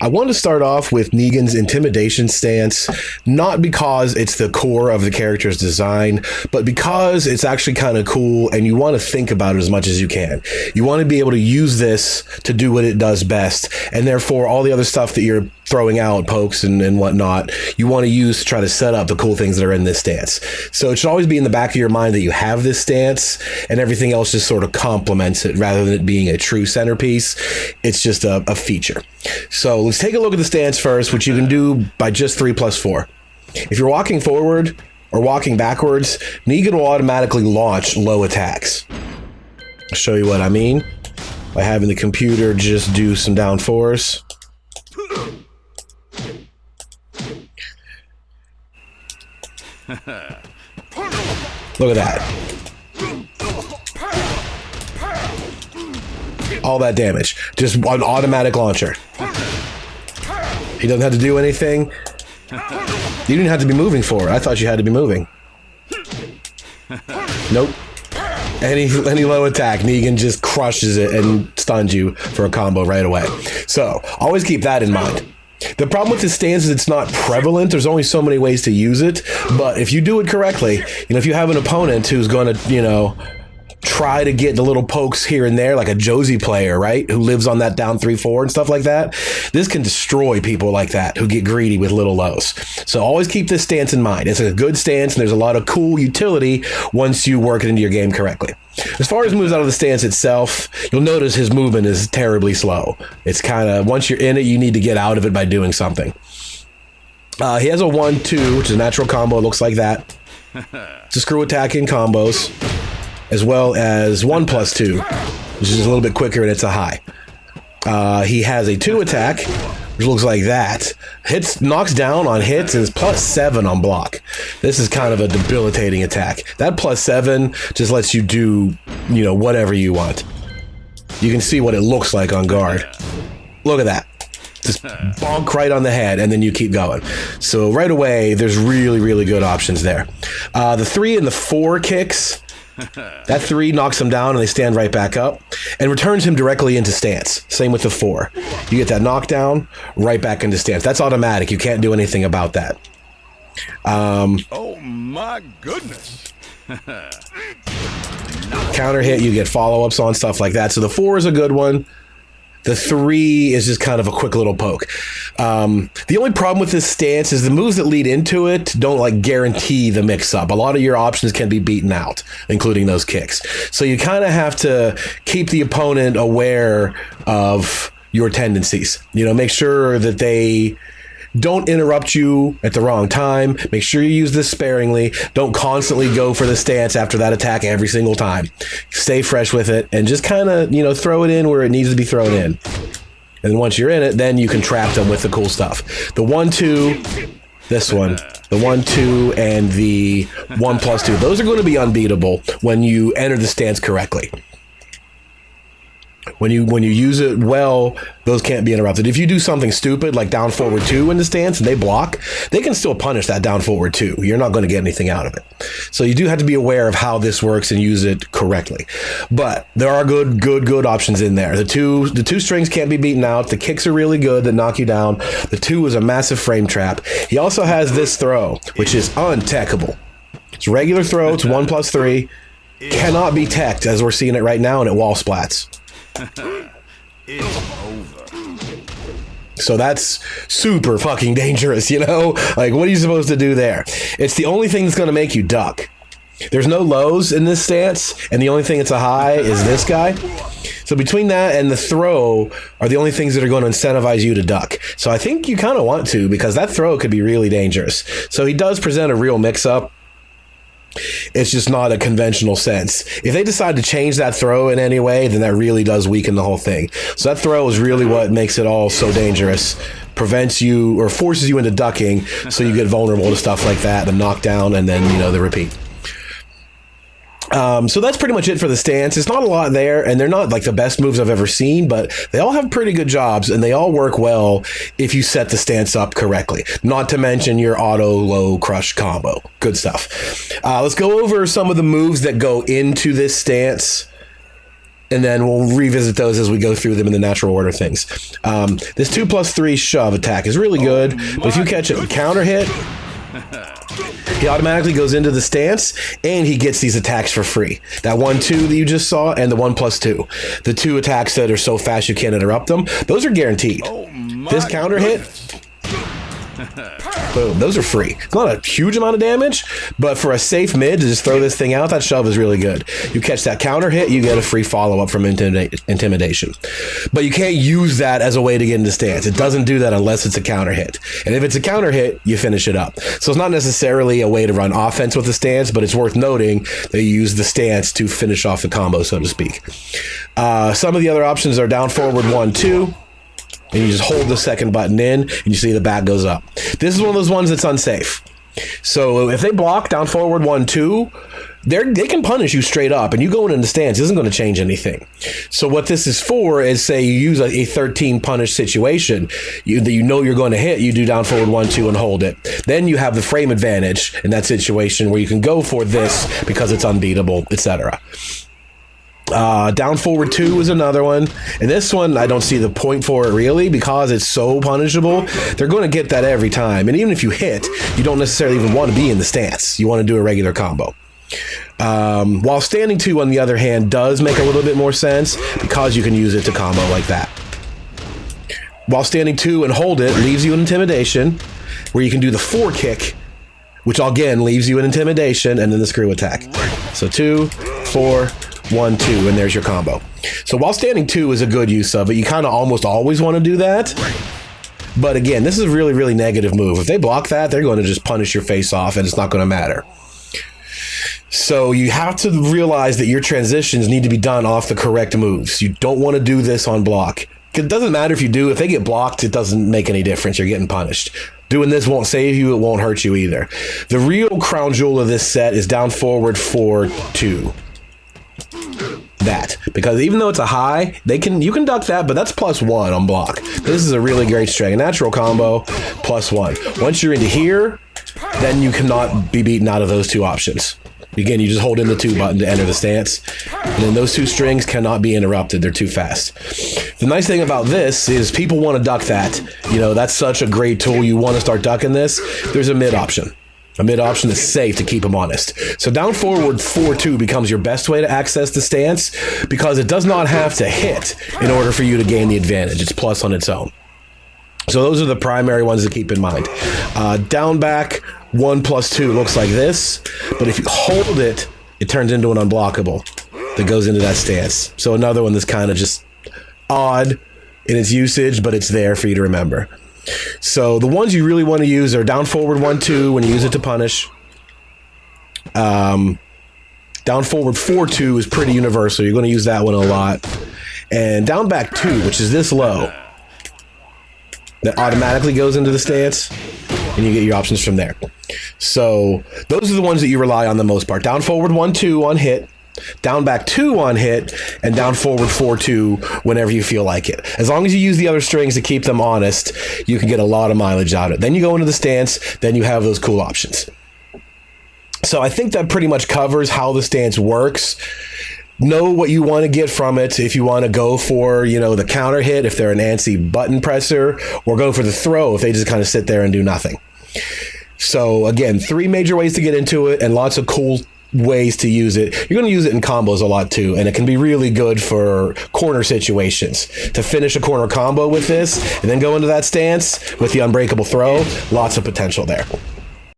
I want to start off with Negan's Intimidation stance, not because it's the core of the character's design, but because it's actually kind of cool and you want to think about it as much as you can. You want to be able to use this to do what it does best, and therefore all the other stuff that you're throwing out, pokes and whatnot, you want to use to try to set up the cool things that are in this stance. So it should always be in the back of your mind that you have this stance and everything else just sort of complements it rather than it being a true centerpiece. It's just a feature. So let's take a look at the stance first, which you can do by just 3+4. If you're walking forward or walking backwards, Negan will automatically launch low attacks. I'll show you what I mean by having the computer just do some down fours. Look at that. All that damage. Just an automatic launcher. He doesn't have to do anything. You didn't have to be moving for it. I thought you had to be moving. Nope. Any low attack, Negan just crushes it and stuns you for a combo right away. So, always keep that in mind. The problem with this stance is it's not prevalent. There's only so many ways to use it, but if you do it correctly, if you have an opponent who's going to, try to get the little pokes here and there, like a Josie player, right, who lives on that down 3-4 and stuff like that, this can destroy people like that who get greedy with little lows. So always keep this stance in mind. It's a good stance, and there's a lot of cool utility once you work it into your game correctly. As far as moves out of the stance itself, you'll notice his movement is terribly slow. It's kind of, once you're in it, you need to get out of it by doing something. He has a 1-2, which is a natural combo. It looks like that. It's a screw attack in combos, as well as 1+2, which is a little bit quicker, and it's a high. He has a 2 attack, which looks like that. Knocks down on hits, and is +7 on block. This is kind of a debilitating attack. That +7 just lets you do, whatever you want. You can see what it looks like on guard. Look at that. Just bonk right on the head, and then you keep going. So right away, there's really, really good options there. The 3 and the 4 kicks, that 3 knocks him down and they stand right back up and returns him directly into stance. Same with the 4. You get that knockdown, right back into stance. That's automatic. You can't do anything about that. Oh my goodness. Counter hit, you get follow-ups on, stuff like that. So the 4 is a good one. The 3 is just kind of a quick little poke. The only problem with this stance is the moves that lead into it don't guarantee the mix-up. A lot of your options can be beaten out, including those kicks. So you kind of have to keep the opponent aware of your tendencies. Make sure that they don't interrupt you at the wrong time. Make sure you use this sparingly. Don't constantly go for the stance after that attack every single time. Stay fresh with it and just kind of, throw it in where it needs to be thrown in. And once you're in it, then you can trap them with the cool stuff. The 1-2, this one, the 1-2 and the 1+2, those are going to be unbeatable when you enter the stance correctly. When you use it well, those can't be interrupted. If you do something stupid like down forward 2 in the stance and they block, they can still punish that down forward 2. You're not going to get anything out of it. So you do have to be aware of how this works and use it correctly. But there are good options in there. The two strings can't be beaten out. The kicks are really good that knock you down. The 2 is a massive frame trap. He also has this throw, which is untechable. It's a regular throw. It's 1+3. Cannot be teched as we're seeing it right now, and it wall splats. It's over. So that's super fucking dangerous, what are you supposed to do there? It's the only thing that's going to make you duck. There's no lows in this stance, and the only thing that's a high is this guy. So between that and the throw are the only things that are going to incentivize you to duck. So I think you kind of want to, because that throw could be really dangerous. So he does present a real mix-up. It's just not a conventional sense. If they decide to change that throw in any way, then that really does weaken the whole thing. So that throw is really what makes it all so dangerous. Prevents you or forces you into ducking, so you get vulnerable to stuff like that, the knockdown, and then, the repeat. So that's pretty much it for the stance. It's not a lot there, and they're not the best moves I've ever seen, but they all have pretty good jobs, and they all work well if you set the stance up correctly. Not to mention your auto low crush combo. Good stuff. Let's go over some of the moves that go into this stance. And then we'll revisit those as we go through them in the natural order things. This 2+3 shove attack is really good, but if you catch a counter hit, he automatically goes into the stance, and he gets these attacks for free. That 1-2 that you just saw, and the 1+2. The 2 attacks that are so fast you can't interrupt them, those are guaranteed. This counter hit, boom, those are free. It's not a huge amount of damage, but for a safe mid to just throw this thing out, that shove is really good. You catch that counter hit, you get a free follow-up from Intimidation. But you can't use that as a way to get into stance. It doesn't do that unless it's a counter hit. And if it's a counter hit, you finish it up. So it's not necessarily a way to run offense with the stance, but it's worth noting that you use the stance to finish off the combo, so to speak. Some of the other options are down forward 1-2. And you just hold the second button in, and you see the back goes up. This is one of those ones that's unsafe. So if they block down forward 1-2, they can punish you straight up, and you going into stance isn't going to change anything. So what this is for is, say you use a 13 punish situation that you know you're going to hit, you do down forward 1-2 and hold it. Then you have the frame advantage in that situation where you can go for this because it's unbeatable, etc. Down forward 2 is another one, and this one I don't see the point for it really because it's so punishable. They're going to get that every time, and even if you hit, you don't necessarily even want to be in the stance. You want to do a regular combo. While standing 2, on the other hand, does make a little bit more sense because you can use it to combo like that. While standing 2 and hold it leaves you in Intimidation, where you can do the 4 kick, which again leaves you in Intimidation, and then the screw attack. So 2, 4, 1-2, and there's your combo. So while standing 2 is a good use of it, you kind of almost always want to do that. But again, this is a really, really negative move. If they block that, they're going to just punish your face off, and it's not going to matter. So you have to realize that your transitions need to be done off the correct moves. You don't want to do this on block. It doesn't matter if you do. If they get blocked, it doesn't make any difference. You're getting punished. Doing this won't save you. It won't hurt you either. The real crown jewel of this set is down forward 4-2. That, because even though it's a high, you can duck that, but that's +1 on block. This is a really great string. A natural combo, +1. Once you're into here, then you cannot be beaten out of those 2 options. Again, you just hold in the 2 button to enter the stance, and then those 2 strings cannot be interrupted. They're too fast. The nice thing about this is people want to duck that. You know, that's such a great tool. You want to start ducking this. There's a mid option. A mid option that's safe to keep them honest. So down forward 4-2 becomes your best way to access the stance because it does not have to hit in order for you to gain the advantage. It's plus on its own. So those are the primary ones to keep in mind. Down back 1+2 looks like this, but if you hold it, it turns into an unblockable that goes into that stance. So another one that's kind of just odd in its usage, but it's there for you to remember. So the ones you really want to use are down forward 1-2 when you use it to punish. Down forward 4-2 is pretty universal. You're going to use that one a lot. And down back 2, which is this low, that automatically goes into the stance, and you get your options from there. So those are the ones that you rely on the most part. Down forward 1-2 on hit, down back 2 on hit, and down forward 4-2 whenever you feel like it. As long as you use the other strings to keep them honest, you can get a lot of mileage out of it. Then you go into the stance, then you have those cool options. So I think that pretty much covers how the stance works. Know what you want to get from it. If you want to go for, you know, the counter hit, if they're an antsy button presser, or go for the throw if they just kind of sit there and do nothing. So again, 3 major ways to get into it and lots of cool ways to use it. You're going to use it in combos a lot too, and it can be really good for corner situations. To finish a corner combo with this and then go into that stance with the unbreakable throw, lots of potential there.